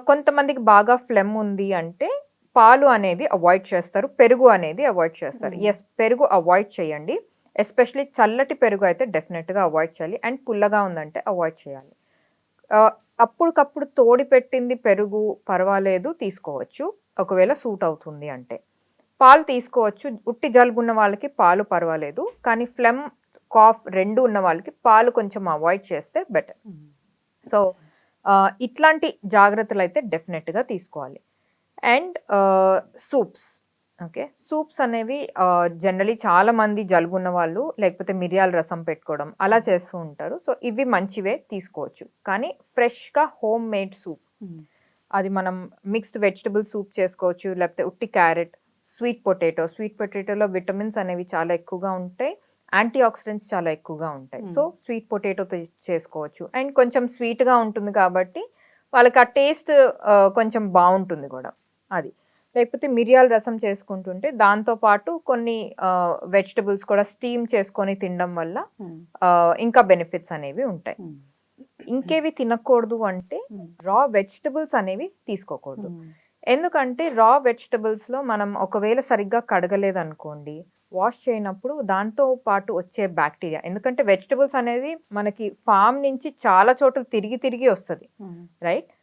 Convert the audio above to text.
కొంతమందికి బాగా ఫ్లెమ్ ఉంది అంటే పాలు అనేది అవాయిడ్ చేస్తారు. పెరుగు అనేది అవాయిడ్ చేస్తారు. యెస్, పెరుగు అవాయిడ్ చేయండి. ఎస్పెషల్లీ చల్లటి పెరుగు అయితే డెఫినెట్‌గా అవాయిడ్ చేయాలి. అండ్ పుల్లగా ఉందంటే అవాయిడ్ చేయాలి. ఆహ్, అప్పటికప్పుడు తోడి పెట్టింది పెరుగు పర్వాలేదు తీసుకోవచ్చు. ఒకవేళ సూట్ అవుతుంది అంటే. పాలు తీసుకోవచ్చు. ఉట్టి జలుబున్న వాళ్ళకి పాలు పర్వాలేదు. కానీ ఫ్లెమ్, కాఫ్ 2 ఉన్న వాళ్ళకి పాలు కొంచెం అవాయిడ్ చేస్తే బెటర్. సో, ఇట్లాంటి జాగ్రత్తలైతే డెఫినెట్‌గా తీసుకోవాలి. And soups. ఓకే. సూప్స్ అనేవి జనరల్లీ చాలామంది జలుబున్న వాళ్ళు లేకపోతే మిరియాల రసం పెట్టుకోవడం అలా చేస్తూ ఉంటారు. సో, ఇవి మంచివే తీసుకోవచ్చు. కానీ ఫ్రెష్‌గా హోమ్ మేడ్ సూప్. అది మనం మిక్స్డ్ వెజిటబుల్ సూప్ చేసుకోవచ్చు. లేకపోతే ఉట్టి క్యారెట్, స్వీట్ పొటాటో. స్వీట్ పొటాటోలో విటమిన్స్ అనేవి చాలా ఎక్కువగా ఉంటాయి. యాంటీ ఆక్సిడెంట్స్ చాలా ఎక్కువగా ఉంటాయి. సో, స్వీట్ పొటాటోతో చేసుకోవచ్చు. అండ్ కొంచెం స్వీట్‌గా ఉంటుంది కాబట్టి వాళ్ళకి ఆ టేస్ట్ కొంచెం బావుంటుంది గూడా. అది. లేకపోతే మిరియాల రసం చేసుకుంటుంటే దాంతో పాటు కొన్ని వెజిటబుల్స్ కూడా స్టీమ్ చేసుకొని తినడం వల్ల ఇంకా బెనిఫిట్స్ అనేవి ఉంటాయి. ఇంకేవి తినకూడదు అంటే రా వెజిటబుల్స్ అనేవి తీసుకోకూడదు. ఎందుకంటే రా వెజిటబుల్స్‌లో మనం ఒకవేళ సరిగ్గా కడగలేదనుకోండి, వాష్ చేయనప్పుడు దాంతో పాటు వచ్చే బాక్టీరియా, ఎందుకంటే వెజిటబుల్స్ అనేది మనకి ఫార్మ్ నుంచి చాలా చోట్ల తిరిగి తిరిగి వస్తది. రైట్?